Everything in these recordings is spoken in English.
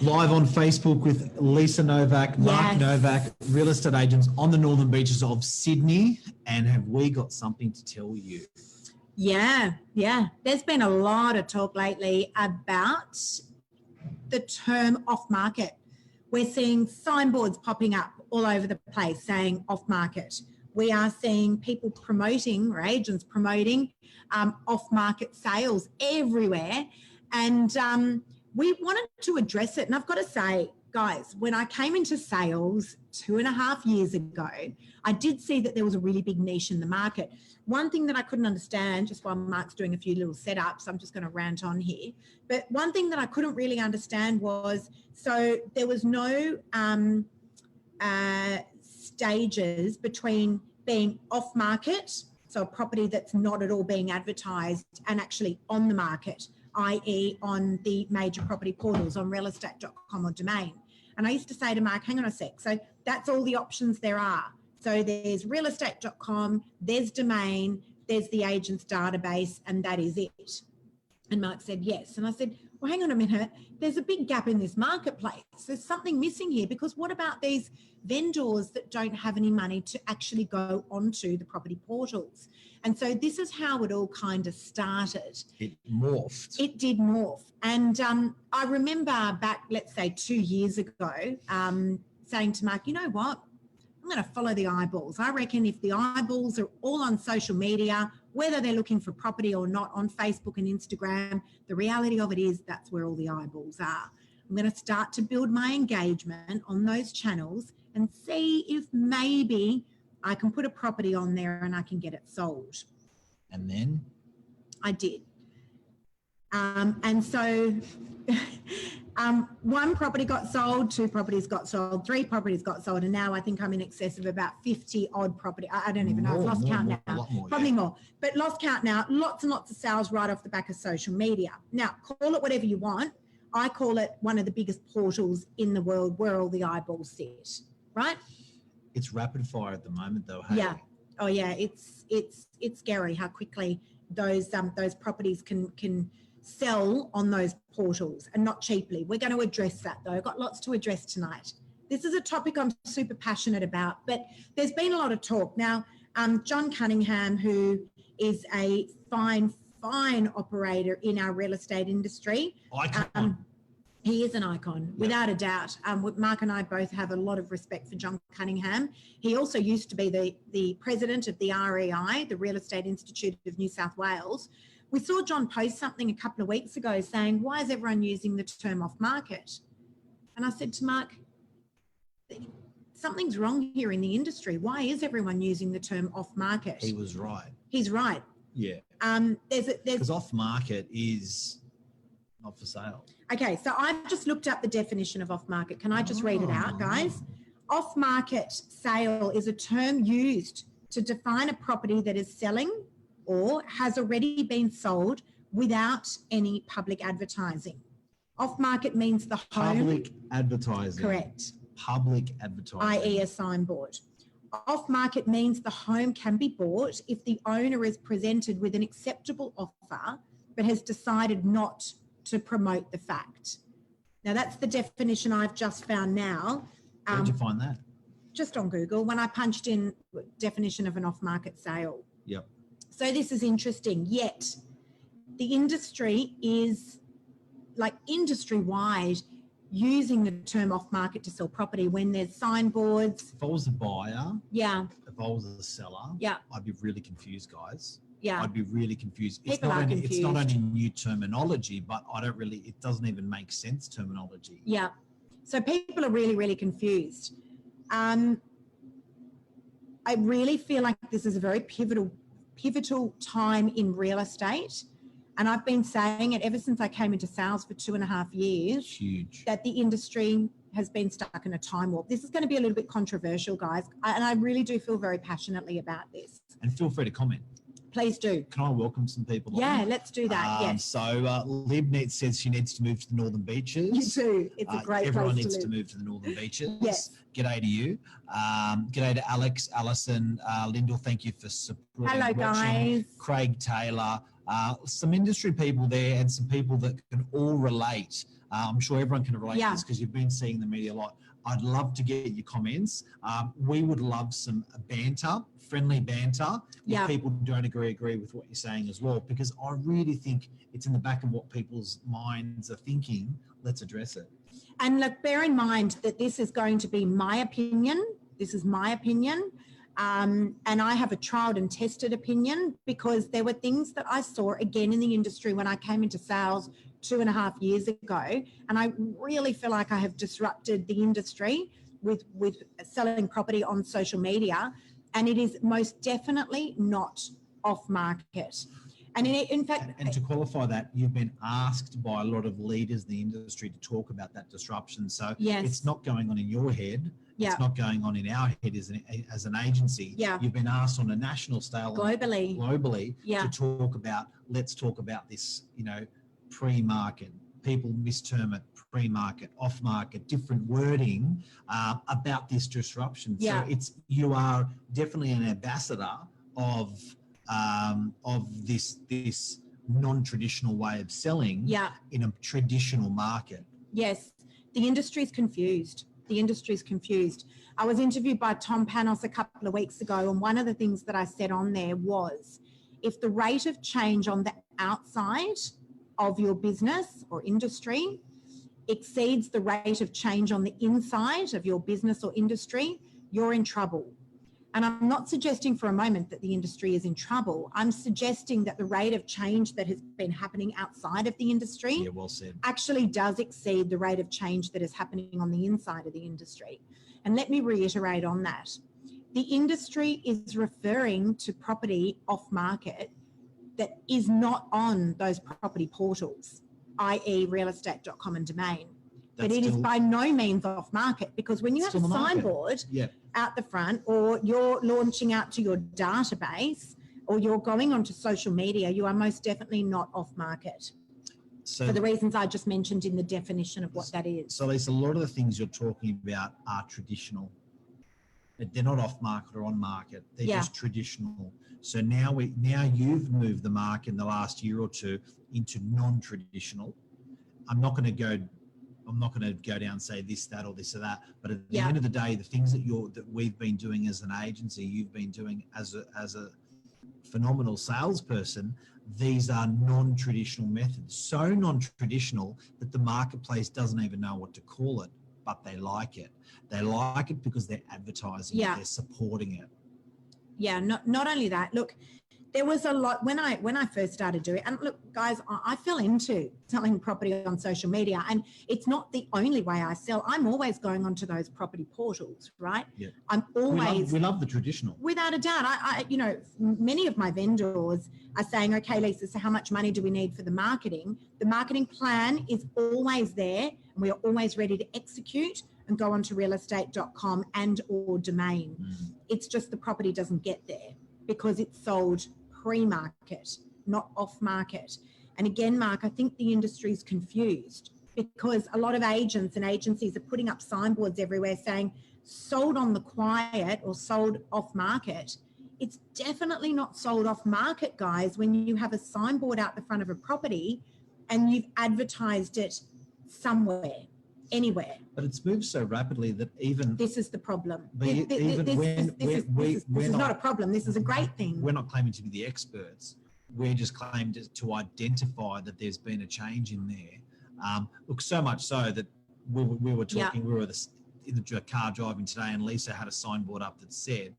Live on Facebook with Lisa Novak, Mark Novak, real estate agents on the northern beaches of Sydney. And have we got something to tell you? Yeah. There's been a lot of talk lately about the term off market. We're seeing signboards popping up all over the place saying off market. We are seeing people promoting, or agents promoting, off market sales everywhere. And we wanted to address it. And I've got to say, guys, when I came into sales 2.5 years ago, I did see that there was a really big niche in the market. One thing that I couldn't understand, just while Mark's doing a few little setups, I'm just going to rant on here, but one thing that I couldn't really understand was, so there was no stages between being off market, so a property that's not at all being advertised, and actually on the market, i.e. on the major property portals, on realestate.com or Domain. And I used to say to Mark, hang on a sec, so that's all the options there are. So there's realestate.com, there's Domain, there's the agent's database, and that is it. And Mark said, yes. And I said, well, hang on a minute. There's a big gap in this marketplace. There's something missing here, because what about these vendors that don't have any money to actually go onto the property portals? And so this is how it all kind of started. It morphed. It did morph. And I remember back, let's say 2 years ago, saying to Mark, you know what? I'm going to follow the eyeballs. I reckon if the eyeballs are all on social media, whether they're looking for property or not on Facebook and Instagram, the reality of it is that's where all the eyeballs are. I'm going to start to build my engagement on those channels and see if maybe I can put a property on there and I can get it sold. And then? I did. And so one property got sold, 2 properties got sold, 3 properties got sold, and now I think I'm in excess of about 50 odd property. I don't even know. I've lost count now. Probably more, but lost count now. Lots and lots of sales right off the back of social media. Now, call it whatever you want. I call it one of the biggest portals in the world where all the eyeballs sit, right? It's rapid fire at the moment, though. Hey? Yeah. Oh, yeah. It's scary how quickly those properties can sell on those portals, and not cheaply. We're going to address that, though. I've got lots to address tonight. This is a topic I'm super passionate about, but there's been a lot of talk. Now, John Cunningham, who is a fine operator in our real estate industry. Icon. He is an icon, without a doubt. Mark and I both have a lot of respect for John Cunningham. He also used to be the president of the REI, the Real Estate Institute of New South Wales. We saw John post something a couple of weeks ago saying, why is everyone using the term off market? And I said to Mark, something's wrong here in the industry. Why is everyone using the term off market? He was right. He's right. Yeah. Because off market is not for sale. Okay, so I've just looked up the definition of off market. Can I just read it out, guys? Off market sale is a term used to define a property that is selling or has already been sold without any public advertising. Off market means the home. Public advertising. Correct. Public advertising. i.e. a signboard. Off market means the home can be bought if the owner is presented with an acceptable offer but has decided not to promote the fact. Now that's the definition I've just found now. Where did you find that? Just on Google, when I punched in definition of an off market sale. Yep. So this is interesting, yet the industry is like industry-wide using the term off-market to sell property when there's signboards. If I was a buyer, if I was a seller, I'd be really confused, guys. Yeah. I'd be really confused. People are confused. It's not only new terminology, but it doesn't even make sense terminology. Yeah. So people are really, really confused. I really feel like this is a very pivotal time in real estate. And I've been saying it ever since I came into sales for 2.5 years. Huge. That the industry has been stuck in a time warp. This is going to be a little bit controversial, guys. And I really do feel very passionately about this. And feel free to comment. Please do. Can I welcome some people? Yeah, let's do that. Yes. So Libnet says she needs to move to the Northern Beaches. You too. It's a great everyone place needs to to move to the Northern Beaches. Yes. G'day to you. G'day to Alex, Alison, Lyndall. Thank you for supporting. Hello, guys. Craig Taylor. Some industry people there and some people that can all relate I'm sure everyone can relate Yeah. to this because you've been seeing the media a lot. I'd love to get your comments. We would love some banter, friendly banter, if Yeah. people don't agree with what you're saying as well, because I really think it's in the back of what people's minds are thinking. Let's address it. And look, bear in mind that this is going to be my opinion. This is my opinion. And I have a tried and tested opinion because there were things that I saw again in the industry when I came into sales 2.5 years ago. And I really feel like I have disrupted the industry with selling property on social media. And it is most definitely not off market. And in fact, and to qualify that, you've been asked by a lot of leaders in the industry to talk about that disruption. So yes. It's not going on in your head. Yeah. It's not going on in our head as an agency. Yeah. You've been asked on a national scale, globally yeah. to talk about, let's talk about this, pre-market. People misterm it pre-market, off-market, different wording about this disruption. Yeah. So you are definitely an ambassador of this non-traditional way of selling yeah. in a traditional market. Yes, the industry's confused. The industry's confused. I was interviewed by Tom Panos a couple of weeks ago, and one of the things that I said on there was, if the rate of change on the outside of your business or industry exceeds the rate of change on the inside of your business or industry, you're in trouble. And I'm not suggesting for a moment that the industry is in trouble. I'm suggesting that the rate of change that has been happening outside of the industry well said. actually does exceed the rate of change that is happening on the inside of the industry. And let me reiterate on that. The industry is referring to property off market that is not on those property portals, i.e. realestate.com and Domain. But it is by no means off market, because when you have a signboard out the front, or you're launching out to your database, or you're going onto social media, you are most definitely not off market. So, for the reasons I just mentioned in the definition of what that is. So Lisa, a lot of the things you're talking about are traditional. They're not off market or on market. They're just traditional. So now you've moved the market in the last year or two into non-traditional. I'm not going to go down and say this, that, or this or that. But at the end of the day, the things that we've been doing as an agency, you've been doing as a phenomenal salesperson, these are non-traditional methods. So non-traditional that the marketplace doesn't even know what to call it, but they like it. They like it because they're advertising it, they're supporting it. Yeah, not only that, look, there was a lot when I first started doing it. And look, guys, I fell into selling property on social media, and it's not the only way I sell. I'm always going onto those property portals, right? Yeah. I'm always. We love the traditional. Without a doubt. I many of my vendors are saying, okay, Lisa, so how much money do we need for the marketing? The marketing plan is always there, and we are always ready to execute and go onto realestate.com and or Domain. It's just the property doesn't get there because it's sold pre-market, not off-market. And again, Mark, I think the industry is confused because a lot of agents and agencies are putting up signboards everywhere saying sold on the quiet or sold off-market. It's definitely not sold off-market, guys, when you have a signboard out the front of a property and you've advertised it somewhere, anywhere. But it's moved so rapidly that even... This is the problem. This is not a problem. This is a great thing. We're not claiming to be the experts. We're just claiming to identify that there's been a change in there. Look, so much so that we were talking, we were in the car driving today, and Lisa had a signboard up that said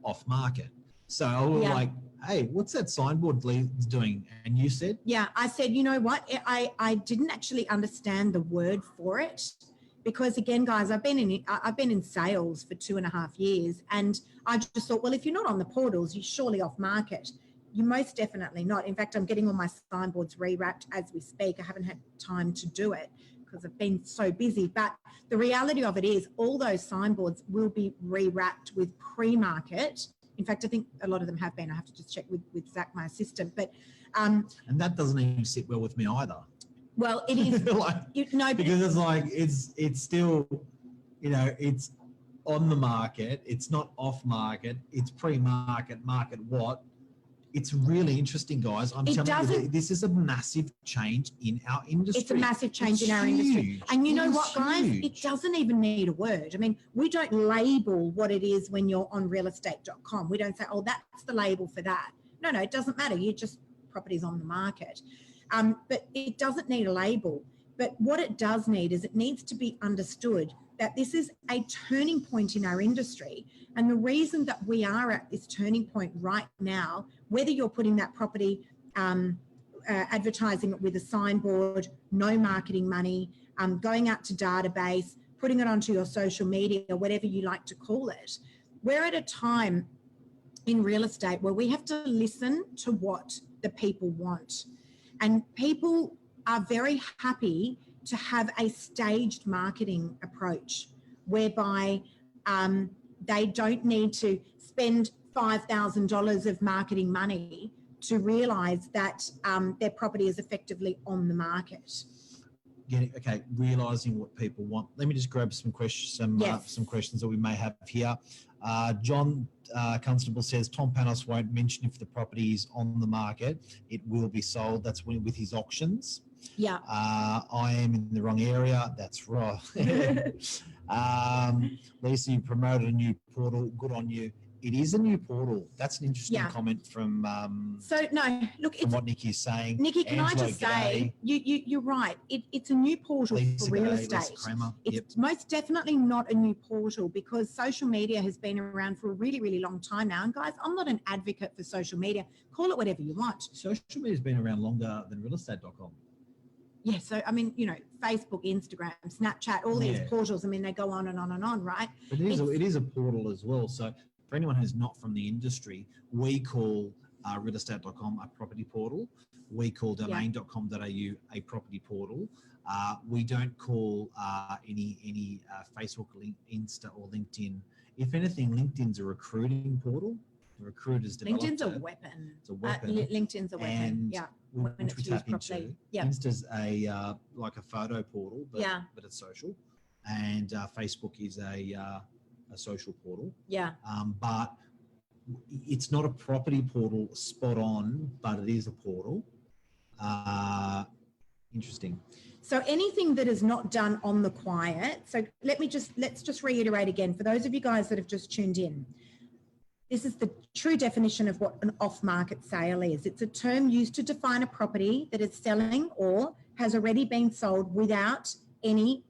off market. So we were like, hey, what's that signboard Lisa's doing? And you said? Yeah, I said, you know what? I didn't actually understand the word for it because, again, guys, I've been in sales for 2.5 years, and I just thought, well, if you're not on the portals, you're surely off market. You're most definitely not. In fact, I'm getting all my signboards rewrapped as we speak. I haven't had time to do it because I've been so busy. But the reality of it is all those signboards will be rewrapped with pre-market. In fact, I think a lot of them have been. I have to just check with Zach, my assistant. But and that doesn't even sit well with me either. Well, it is because it's like it's still, it's on the market. It's not off market. It's pre-market. Market what? It's really interesting, guys. I'm telling you, this is a massive change in our industry. It's a massive change in our industry. And you know what, guys? It doesn't even need a word. I mean, we don't label what it is when you're on realestate.com. We don't say, oh, that's the label for that. No, it doesn't matter. You just properties on the market. But it doesn't need a label. But what it does need is it needs to be understood that this is a turning point in our industry. And the reason that we are at this turning point right now, whether you're putting that property, advertising it with a signboard, no marketing money, going out to database, putting it onto your social media, or whatever you like to call it, we're at a time in real estate where we have to listen to what the people want. And people are very happy to have a staged marketing approach whereby they don't need to spend $5,000 of marketing money to realise that their property is effectively on the market. Realising what people want. Let me just grab some questions, some questions that we may have here. John Constable says Tom Panos won't mention if the property is on the market. It will be sold. That's with his auctions. Yeah. I am in the wrong area. That's right. Lisa, you promoted a new portal. Good on you. It is a new portal. That's an interesting comment from what Nikki's saying. Nikki, can I just say, you're right. It's a new portal for real estate. It's most definitely not a new portal because social media has been around for a really, really long time now. And guys, I'm not an advocate for social media. Call it whatever you want. Social media has been around longer than realestate.com. Yeah, so I mean, Facebook, Instagram, Snapchat, all these portals. I mean, they go on and on and on, right? But it is a portal as well. So for anyone who's not from the industry, we call realestate.com a property portal. We call domain.com.au a property portal. We don't call any Facebook, Insta, or LinkedIn. If anything, LinkedIn's a recruiting portal. The recruiters developed LinkedIn's a weapon. It's a weapon. LinkedI's a weapon. And which we tap into. Insta's a like a photo portal, but it's social. And Facebook is a social portal. Yeah. But it's not a property portal spot on, but it is a portal. Interesting. So anything that is not done on the quiet. So let's just reiterate again for those of you guys that have just tuned in. This is the true definition of what an off-market sale is. It's a term used to define a property that is selling or has already been sold without any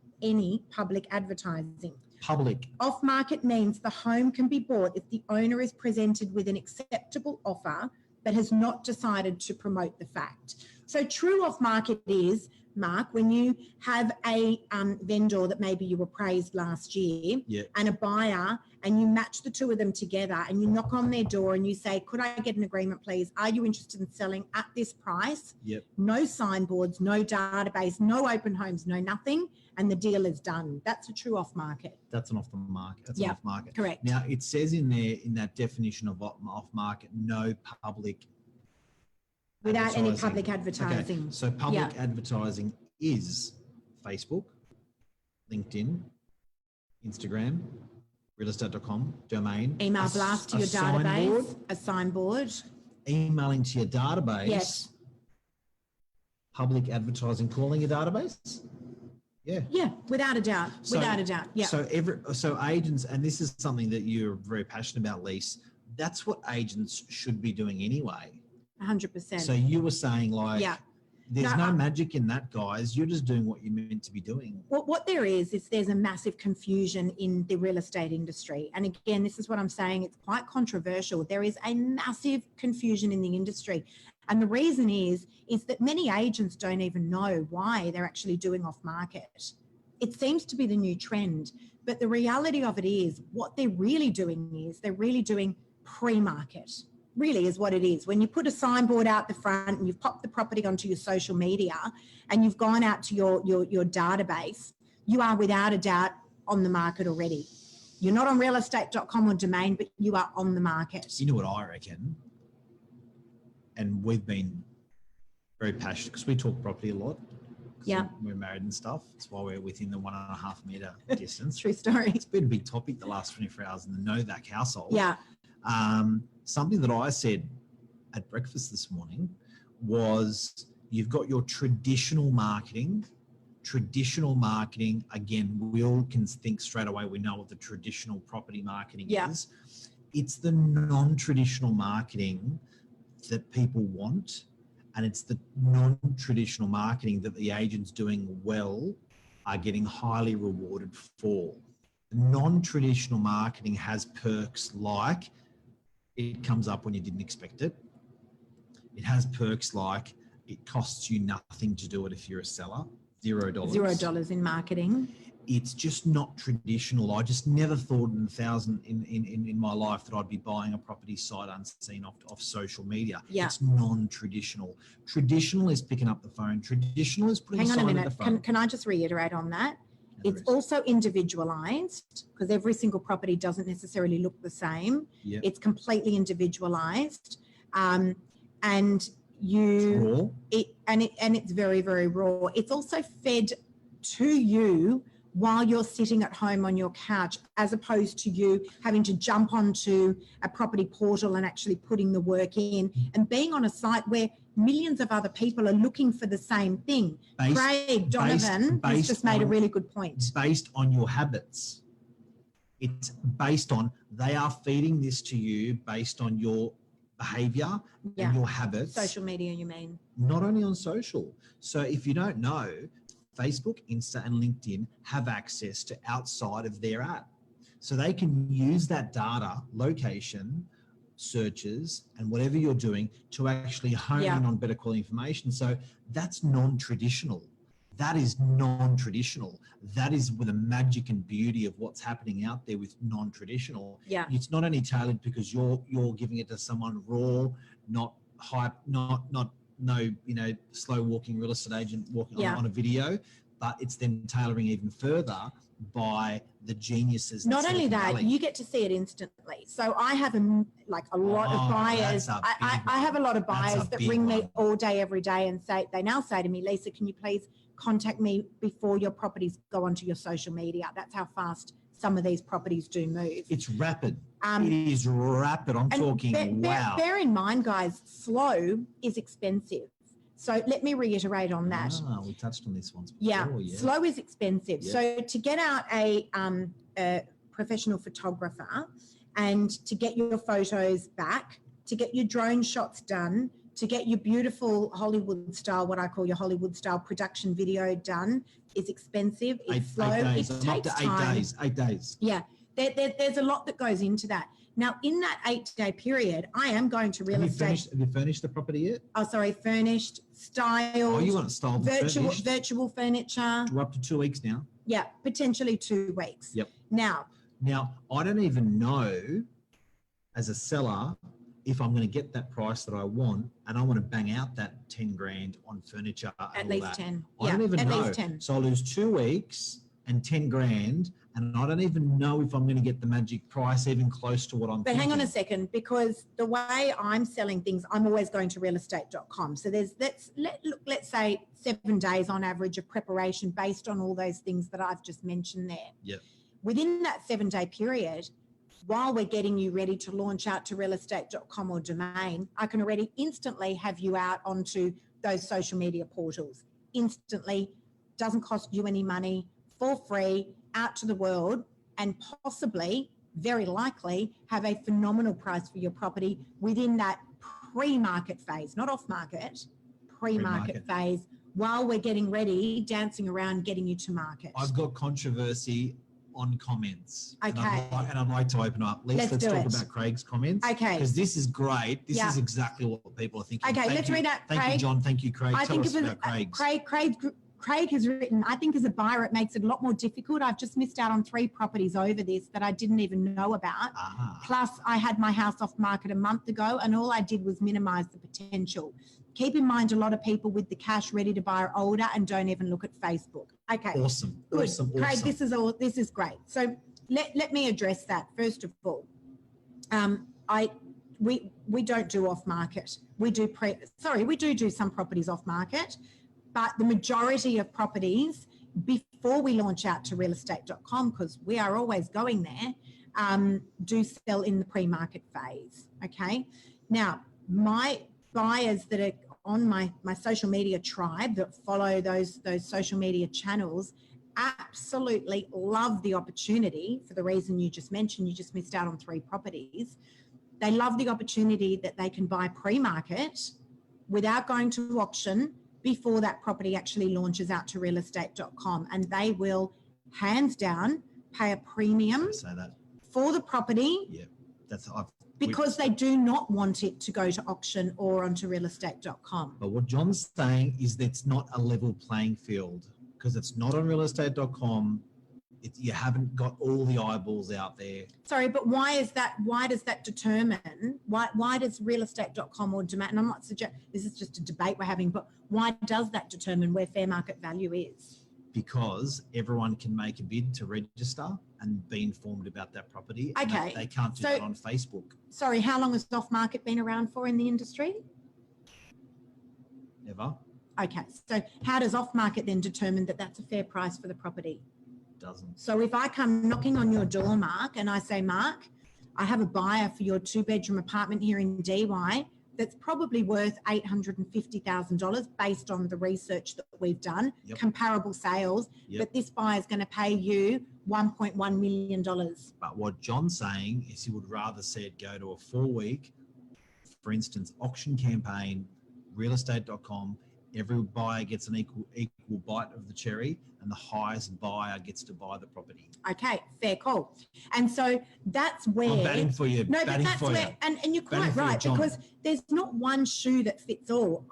public advertising. Public. Off-market means the home can be bought if the owner is presented with an acceptable offer but has not decided to promote the fact. So true off-market is, Mark, when you have a vendor that maybe you appraised last year and a buyer, and you match the two of them together and you knock on their door and you say, could I get an agreement, please? Are you interested in selling at this price? No signboards, no database, no open homes, no nothing. And the deal is done. That's a true off-market. That's an off-market. That's an off-market. Correct. Now, it says in there, in that definition of off-market, no public without any public advertising. Okay. So public advertising is Facebook, LinkedIn, Instagram, realestate.com, domain. Email blast to your database, a signboard. Emailing to your database. Yes. Public advertising, calling your database. Yeah, without a doubt. Without a doubt. Yeah. So agents, and this is something that you're very passionate about, Lise, that's what agents should be doing anyway. 100%. So you were saying there's no magic in that, guys. You're just doing what you're meant to be doing. Well, what there is there's a massive confusion in the real estate industry. And again, this is what I'm saying. It's quite controversial. There is a massive confusion in the industry. And the reason is that many agents don't even know why they're actually doing off market. It seems to be the new trend. But the reality of it is what they're really doing is they're really doing pre-market. Really is what it is. When you put a signboard out the front and you've popped the property onto your social media and you've gone out to your database, you are without a doubt on the market already. You're not on realestate.com or Domain, but you are on the market. You know what I reckon? And we've been very passionate because we talk property a lot. Yeah. We're married and stuff. That's why we're within the 1.5 metre distance. True story. It's been a big topic the last 24 hours in the Novak household. Yeah. Something that I said at breakfast this morning was you've got your traditional marketing. Traditional marketing, again, we all can think straight away, we know what the traditional property marketing is. It's the non-traditional marketing that people want, and it's the non-traditional marketing that the agents doing well are getting highly rewarded for. Non-traditional marketing has perks like it comes up when you didn't expect it. It has perks like it costs you nothing to do it if you're a seller. $0. $0 in marketing. It's just not traditional. I just never thought in my life that I'd be buying a property sight unseen off social media. Yeah. It's non-traditional. Traditional is picking up the phone. Traditional is putting Hang on a sign at minute. the phone. Can I just reiterate on that? And It's also individualized because every single property doesn't necessarily look the same. Yep. It's completely individualized. And Raw. it's very, very raw. It's also fed to you while you're sitting at home on your couch, as opposed to you having to jump onto a property portal and actually putting the work in and being on a site where millions of other people are looking for the same thing. Craig Donovan has just made a really good point. Based on your habits. It's based on, they are feeding this to you based on your behavior and your habits. Social media, you mean? Not only on social. So if you don't know, Facebook, Insta and LinkedIn have access to outside of their app. So they can use that data, location, searches and whatever you're doing to actually hone in on better quality information. So that's non-traditional. That is non-traditional. That is with the magic and beauty of what's happening out there with non-traditional. Yeah. It's not only tailored because you're giving it to someone raw, not hype, no, slow walking real estate agent walking on a video, but it's then tailoring even further by the geniuses. Not only that, you get to see it instantly. So I have a lot of buyers. I have a lot of buyers that ring me all day, every day and they now say to me, Lisa, can you please contact me before your properties go onto your social media? That's how fast some of these properties do move. It's rapid. It is rapid. I'm talking, wow. Bear in mind, guys, slow is expensive. So let me reiterate on that. We touched on this once before. Yeah, slow is expensive. Yeah. So to get out a professional photographer and to get your photos back, to get your drone shots done, to get your beautiful Hollywood style, what I call your Hollywood style production video done is expensive. It's slow. 8 days. It takes time. 8 days. Yeah, there's a lot that goes into that. Now, in that 8-day period, I am going to real estate. Have you furnished the property yet? Oh, sorry, furnished, styled. Oh, you want it styled, virtual furniture. We're up to 2 weeks now. Yeah, potentially 2 weeks. Yep. Now, I don't even know as a seller if I'm going to get that price that I want, and I want to bang out that 10 grand on furniture. At least 10. I don't even know. At least 10. So I lose 2 weeks and 10 grand. And I don't even know if I'm going to get the magic price even close to what I'm thinking. But hang on a second, because the way I'm selling things, I'm always going to realestate.com. So let's say 7 days on average of preparation based on all those things that I've just mentioned there. Yep. Within that 7-day period, while we're getting you ready to launch out to realestate.com or Domain, I can already instantly have you out onto those social media portals. Instantly, doesn't cost you any money, for free, out to the world, and possibly, very likely, have a phenomenal price for your property within that pre-market phase, not off-market, pre-market phase, while we're getting ready, dancing around, getting you to market. I've got controversy on comments. Okay. And I'd like to open up. Let's talk about Craig's comments. Okay. Because this is great. This is exactly what people are thinking. Okay, let's read out Craig. Thank you, John. Thank you, Craig. Tell us about Craig's. Craig has written, I think as a buyer, it makes it a lot more difficult. I've just missed out on 3 properties over this that I didn't even know about. Plus, I had my house off market a month ago and all I did was minimize the potential. Keep in mind, a lot of people with the cash ready to buy are older and don't even look at Facebook. Okay. Awesome. Good. Awesome. Craig, this is great. So let me address that. First of all, we don't do off market. We do some properties off market. But the majority of properties, before we launch out to realestate.com, because we are always going there, do sell in the pre-market phase, okay? Now, my buyers that are on my social media tribe that follow those social media channels absolutely love the opportunity for the reason you just mentioned. You just missed out on 3 properties. They love the opportunity that they can buy pre-market without going to auction before that property actually launches out to realestate.com, and they will hands down pay a premium Say that. for the property. Yeah, because they do not want it to go to auction or onto realestate.com. But what John's saying is that it's not a level playing field because it's not on realestate.com. You haven't got all the eyeballs out there. Sorry, but why is that? Why does that determine? Why does realestate.com or demand? And I'm not suggesting this is just a debate we're having, but why does that determine where fair market value is? Because everyone can make a bid to register and be informed about that property. Okay. They can't do that on Facebook. Sorry, how long has off market been around for in the industry? Never. Okay, so how does off market then determine that that's a fair price for the property? Doesn't. So if I come knocking on your door, Mark, and I say, Mark, I have a buyer for your 2-bedroom apartment here in DY that's probably worth $850,000 based on the research that we've done, comparable sales, but this buyer is going to pay you $1.1 million. But what John's saying is he would rather see it go to a 4-week, for instance, auction campaign, realestate.com. Every buyer gets an equal bite of the cherry, and the highest buyer gets to buy the property. Okay, fair call. And so that's where I'm batting for you. No, but that's where, and you're quite right, because there's not one shoe that fits all.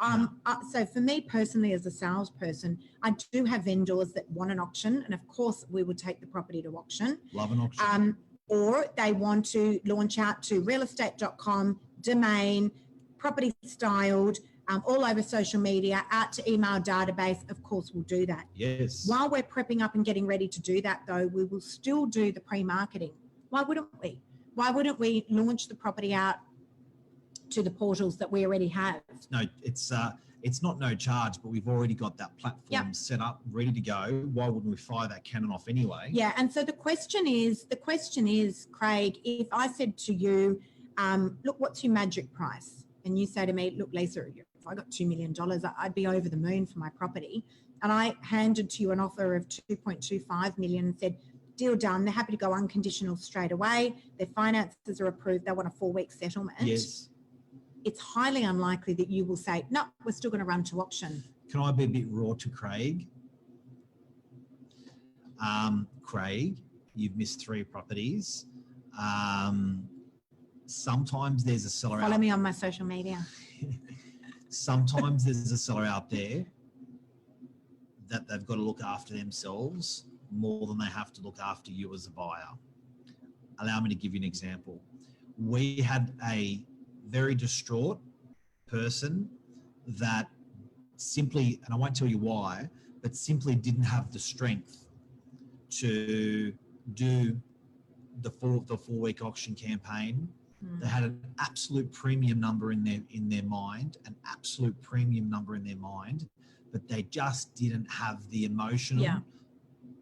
So for me personally, as a salesperson, I do have vendors that want an auction, and of course we would take the property to auction. Love an auction. Or they want to launch out to realestate.com, domain, property styled, all over social media, out to email database. Of course, we'll do that. Yes. While we're prepping up and getting ready to do that, though, we will still do the pre-marketing. Why wouldn't we? Why wouldn't we launch the property out to the portals that we already have? No, it's not no charge, but we've already got that platform set up, ready to go. Why wouldn't we fire that cannon off anyway? Yeah, and so the question is, Craig, if I said to you, look, what's your magic price? And you say to me, look, Lisa, if I got $2 million, I'd be over the moon for my property. And I handed to you an offer of 2.25 million and said, deal done. They're happy to go unconditional straight away. Their finances are approved. They want a 4-week settlement. Yes. It's highly unlikely that you will say, no, we're still going to run to auction. Can I be a bit raw to Craig? Craig, you've missed 3 properties. Sometimes there's a seller Follow me on my social media. Sometimes there's a seller out there that they've got to look after themselves more than they have to look after you as a buyer. Allow me to give you an example. We had a very distraught person that simply, and I won't tell you why, but simply didn't have the strength to do the 4-week auction campaign. They had an absolute premium number in their mind, but they just didn't have the emotional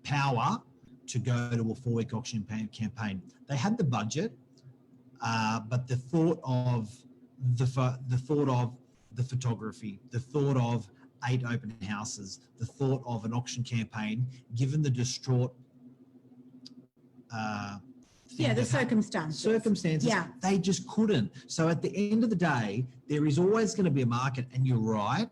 power to go to a 4-week auction campaign. They had the budget, but the thought of the photography, the thought of 8 open houses, the thought of an auction campaign, given the distraught the circumstances. They just couldn't. So at the end of the day, there is always going to be a market, and you're right,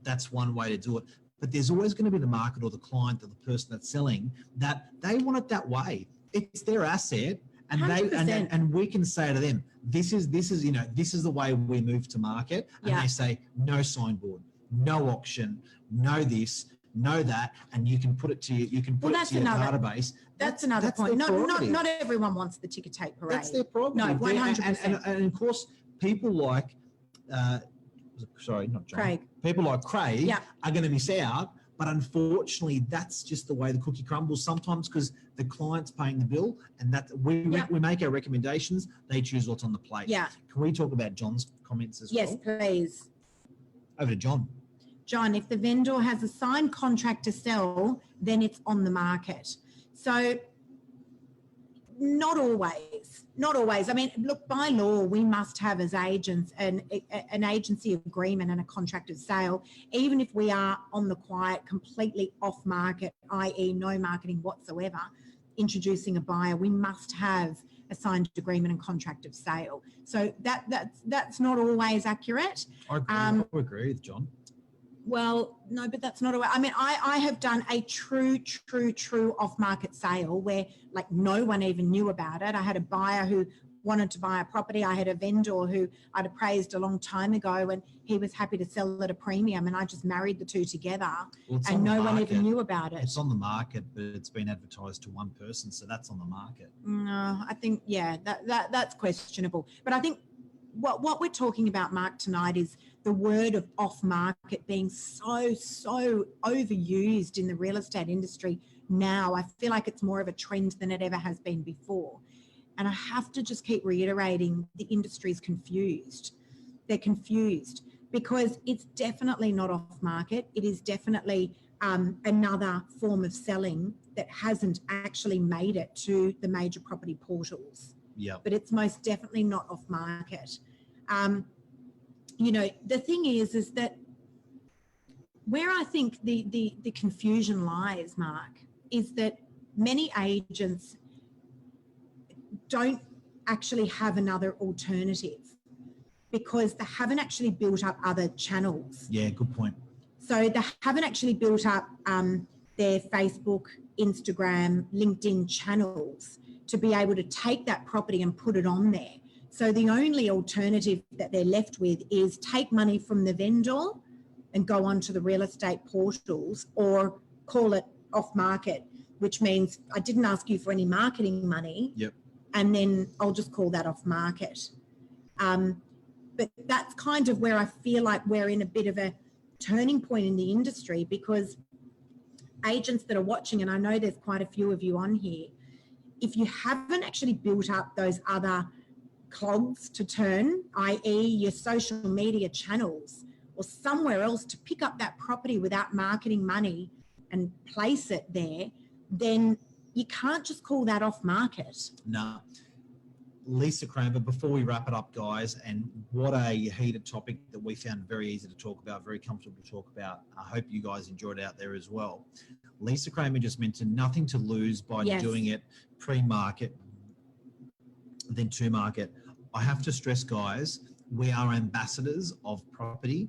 that's one way to do it. But there's always going to be the market or the client or the person that's selling that they want it that way. It's their asset, and 100%. and we can say to them, this is the way we move to market, and they say no signboard, no auction, no this, know that, and you can put it to your database. That's another point. Not everyone wants the ticker tape parade. That's their problem. No, 100%. And of course, people like, Craig. People like Craig are going to miss out. But unfortunately, that's just the way the cookie crumbles sometimes, because the client's paying the bill, and that we make our recommendations. They choose what's on the plate. Yeah. Can we talk about John's comments as well? Yes, please. Over to John. John, if the vendor has a signed contract to sell, then it's on the market. So Not always. Not always. I mean, look, by law, we must have as agents an agency agreement and a contract of sale, even if we are on the quiet, completely off market, i.e. no marketing whatsoever, introducing a buyer, we must have a signed agreement and contract of sale. So that's not always accurate. I agree with John. Well, no, but that's not a way. I mean, I have done a true off-market sale where like no one even knew about it. I had a buyer who wanted to buy a property. I had a vendor who I'd appraised a long time ago and he was happy to sell at a premium, and I just married the two together, and no one even knew about it. It's on the market, but it's been advertised to one person, so that's on the market. No, I think, yeah, that's questionable. But I think what we're talking about, Mark, tonight is the word of off-market being so overused in the real estate industry now. I feel like it's more of a trend than it ever has been before. And I have to just keep reiterating, the industry's confused. They're confused because it's definitely not off-market. It is definitely another form of selling that hasn't actually made it to the major property portals. Yeah. But it's most definitely not off-market. You know, the thing is that where I think the confusion lies, Mark, is that many agents don't actually have another alternative because they haven't actually built up other channels. Yeah, good point. So they haven't actually built up their Facebook, Instagram, LinkedIn channels to be able to take that property and put it on there. So the only alternative that they're left with is take money from the vendor and go onto the real estate portals, or call it off market, which means I didn't ask you for any marketing money. Yep. And then I'll just call that off market. But that's kind of where I feel like we're in a bit of a turning point in the industry, because agents that are watching, and I know there's quite a few of you on here, if you haven't actually built up those other clogs to turn, i.e. your social media channels or somewhere else to pick up that property without marketing money and place it there, then you can't just call that off market. No. Lisa Kramer, before we wrap it up, guys, and what a heated topic that we found very easy to talk about, very comfortable to talk about. I hope you guys enjoyed it out there as well. Lisa Kramer just mentioned nothing to lose by doing it pre-market than to market. I have to stress, guys, we are ambassadors of property.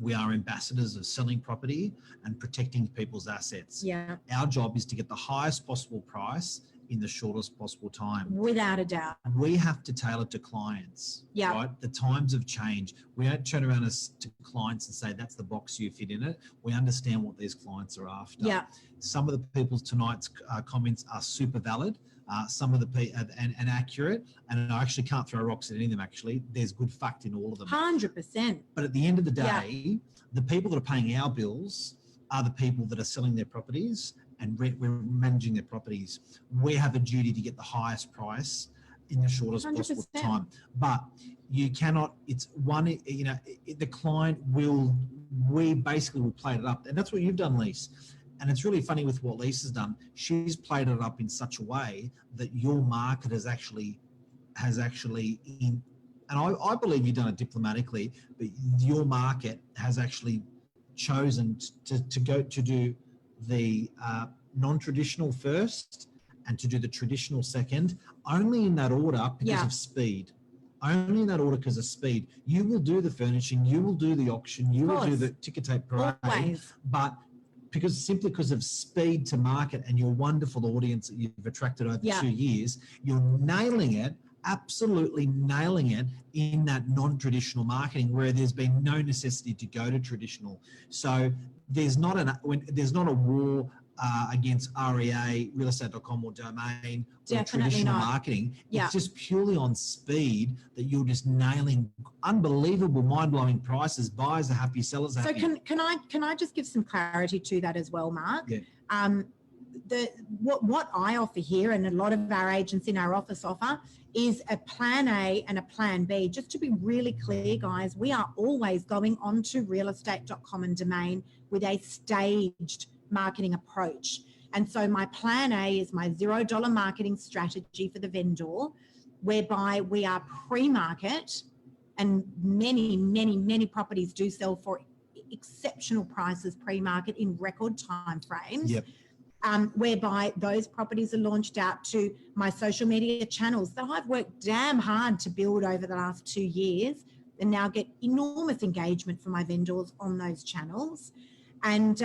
We are ambassadors of selling property and protecting people's assets. Yeah. Our job is to get the highest possible price in the shortest possible time. Without a doubt. We have to tailor to clients. Yeah. Right? The times have changed. We don't turn around to clients and say, that's the box you fit in it. We understand what these clients are after. Yeah. Some of the people's tonight's comments are super valid. Some of the and accurate, and I actually can't throw rocks at any of them. Actually, there's good fact in all of them. 100%. But at the end of the day, the people that are paying our bills are the people that are selling their properties, and we're managing their properties. We have a duty to get the highest price in the shortest 100%. possible time. But you cannot. It's one. You know, the client will. We basically will play it up, and that's what you've done, Lise. And it's really funny with what Lisa's done. She's played it up in such a way that your market has actually in, and I believe you've done it diplomatically, but your market has actually chosen to go to do the non-traditional first and to do the traditional second, only in that order because of speed. Only in that order because of speed. You will do the furnishing, you will do the auction, you will do the ticker tape parade, but simply because of speed to market and your wonderful audience that you've attracted over 2 years, you're nailing it, absolutely nailing it in that non-traditional marketing where there's been no necessity to go to traditional. So there's not a war against REA, realestate.com or domain or traditional marketing. It's just purely on speed that you're just nailing unbelievable, mind-blowing prices. Buyers are happy, sellers are happy. So can I just give some clarity to that as well, Mark? Yeah. What I offer here, and a lot of our agents in our office offer, is a plan A and a plan B. Just to be really clear, guys, we are always going onto realestate.com and domain with a staged marketing approach. And so my plan A is my $0 marketing strategy for the vendor, whereby we are pre-market, and many properties do sell for exceptional prices pre-market in record time frames. Yep. Whereby those properties are launched out to my social media channels that I've worked damn hard to build over the last 2 years, and now get enormous engagement from my vendors on those channels. And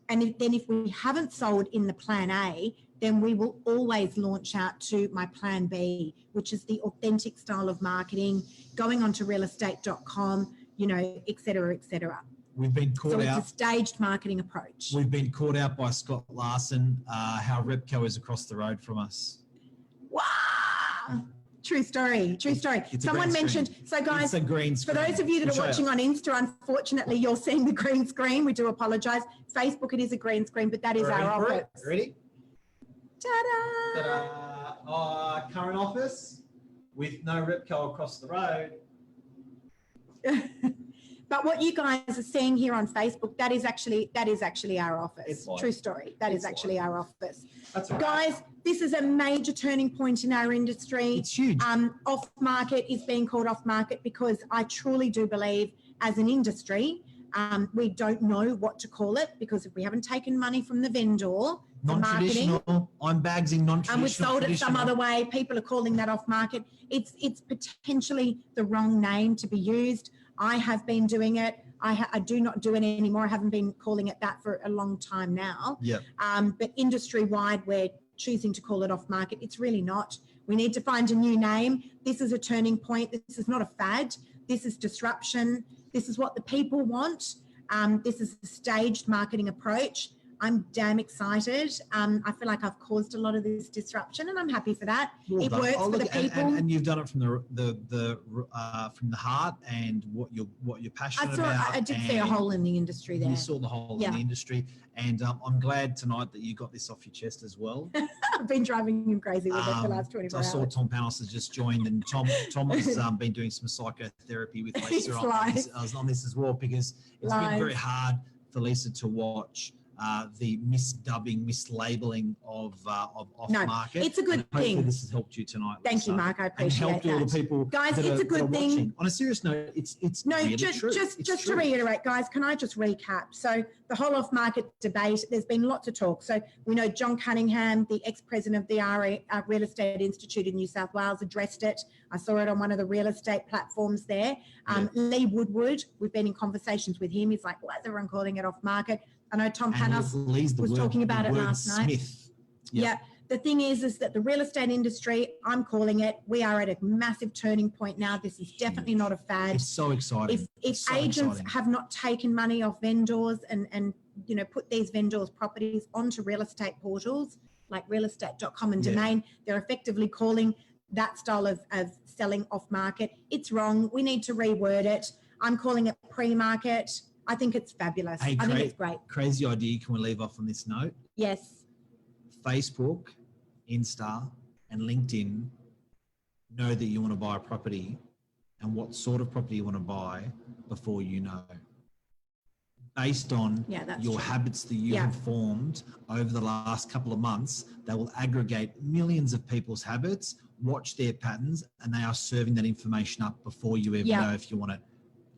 if we haven't sold in the plan A, then we will always launch out to my plan B, which is the authentic style of marketing, going onto realestate.com, et cetera, et cetera. We've been caught out. It's a staged marketing approach. We've been caught out by Scott Larson, how Repco is across the road from us. Wow. True story. Someone mentioned, so guys, it's a green screen. For those of you that are watching on Insta, unfortunately, you're seeing the green screen. We do apologise. Facebook, it is a green screen, but that is our office. Ready? Ta-da! Ta-da! Current office with no Repco across the road. But what you guys are seeing here on Facebook, that is actually our office. True story. That is actually our office. That's right. Guys, this is a major turning point in our industry. It's huge. Off market is being called off market because I truly do believe, as an industry, we don't know what to call it, because if we haven't taken money from the vendor, non-traditional, I'm bagsing non-traditional. And we've sold it some other way. People are calling that off market. It's potentially the wrong name to be used. I have been doing it. I do not do it anymore. I haven't been calling it that for a long time now. Yep. But industry-wide, we're choosing to call it off market. It's really not. We need to find a new name. This is a turning point. This is not a fad. This is disruption. This is what the people want. This is a staged marketing approach. I'm damn excited. I feel like I've caused a lot of this disruption, and I'm happy for that. Well it done. works for the people, and you've done it from the heart and what you're passionate about. I did see a hole in the industry there. You saw the hole in the industry, and I'm glad tonight that you got this off your chest as well. I've been driving him crazy with it for the last 24 hours. I saw Tom Panos has just joined, and Tom has been doing some psychotherapy with Lisa on this as well, because it's been very hard for Lisa to watch the misdubbing, mislabeling of off-market. It's a good thing. Hopefully this has helped you tonight. Thank you, Mark. I appreciate that. And helped all the people. Guys, it's a good thing. Watching. On a serious note, it's really true. Just to reiterate, guys, can I just recap? So the whole off-market debate, there's been lots of talk. So we know John Cunningham, the ex-president of the Real Estate Institute in New South Wales, addressed it. I saw it on one of the real estate platforms there. Lee Woodward, we've been in conversations with him. He's like, why is everyone calling it off-market? I know Tom Panos was talking about it last night. Yeah. The thing is that the real estate industry, I'm calling it, we are at a massive turning point now. This is definitely not a fad. It's so exciting. If agents have not taken money off vendors and put these vendors' properties onto real estate portals like realestate.com and Domain, they're effectively calling that style of selling off market. It's wrong. We need to reword it. I'm calling it pre-market. I think it's fabulous. Hey, I think it's great. Crazy idea. Can we leave off on this note? Yes. Facebook, Insta, and LinkedIn know that you want to buy a property and what sort of property you want to buy before you know. Based on your habits that you have formed over the last couple of months, they will aggregate millions of people's habits, watch their patterns, and they are serving that information up before you ever know if you want it.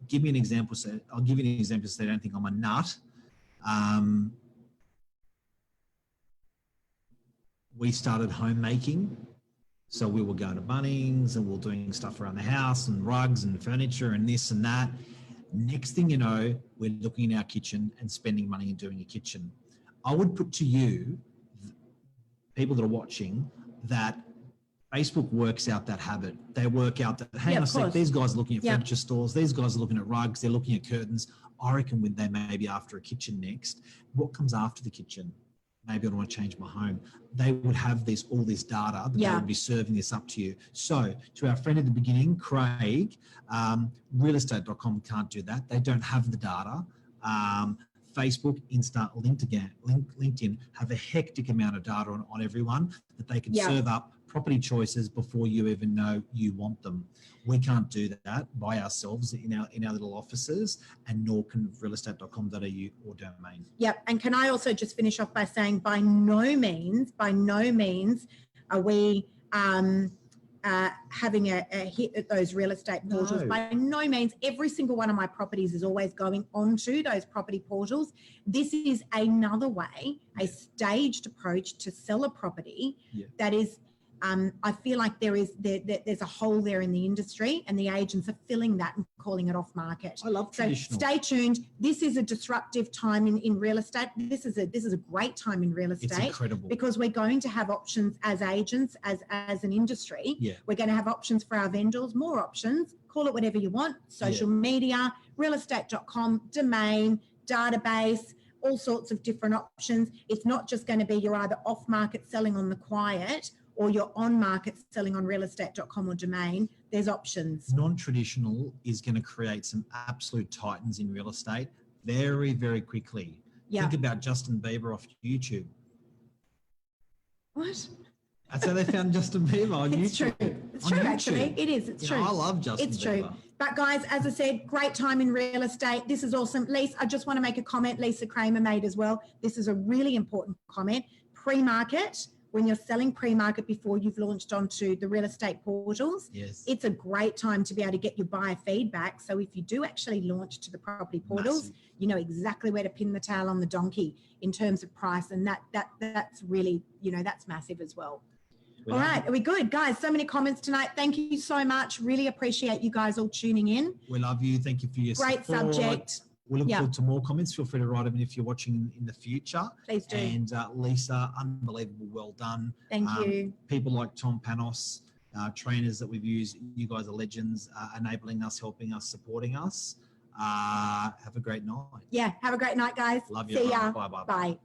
Give me an example. So I'll give you an example so they don't think I'm a nut. We started homemaking. So we were going to Bunnings and we were doing stuff around the house and rugs and furniture and this and that. Next thing you know, we're looking in our kitchen and spending money and doing a kitchen. I would put to you, people that are watching, that Facebook works out that habit. They work out that, hang on a sec, these guys are looking at furniture stores, these guys are looking at rugs, they're looking at curtains. I reckon they may be after a kitchen next. What comes after the kitchen? Maybe I want to change my home. They would have all this data that they would be serving this up to you. So to our friend at the beginning, Craig, realestate.com can't do that. They don't have the data. Facebook, Insta, LinkedIn have a hectic amount of data on everyone that they can serve up property choices before you even know you want them. We can't do that by ourselves in our little offices, and nor can realestate.com.au or Domain. Yep. And can I also just finish off by saying by no means are we having a hit at those real estate portals. No. By no means. Every single one of my properties is always going onto those property portals. This is another way, a staged approach to sell a property that is, I feel like there's a hole there in the industry, and the agents are filling that and calling it off market. I love traditional. So stay tuned. This is a disruptive time in real estate. This is a great time in real estate. It's incredible. Because we're going to have options as agents, as an industry. Yeah. We're going to have options for our vendors, more options. Call it whatever you want. Social media, realestate.com, Domain, database, all sorts of different options. It's not just going to be you're either off market selling on the quiet, or you're on market selling on realestate.com or Domain. There's options. Non-traditional is going to create some absolute titans in real estate very, very quickly. Yeah. Think about Justin Bieber off YouTube. What? That's how they found Justin Bieber on It's YouTube. true. It's true, actually. It is. It's true. I love Justin It's Bieber. true. But guys, as I said, great time in real estate. This is awesome. Lisa, I just want to make a comment Lisa Kramer made as well. This is a really important comment. Pre-market, when you're selling pre-market before you've launched onto the real estate portals, it's a great time to be able to get your buyer feedback. So if you do actually launch to the property portals, you know exactly where to pin the tail on the donkey in terms of price. And that's really, that's massive as well. All right. Are we good? Guys, so many comments tonight. Thank you so much. Really appreciate you guys all tuning in. We love you. Thank you for your Great support. subject. We look forward to more comments. Feel free to write them in if you're watching in the future. Please do. And Lisa, unbelievable. Well done. Thank you. People like Tom Panos, trainers that we've used. You guys are legends, enabling us, helping us, supporting us. Have a great night. Yeah. Have a great night, guys. Love you. See ya. Bye. Bye.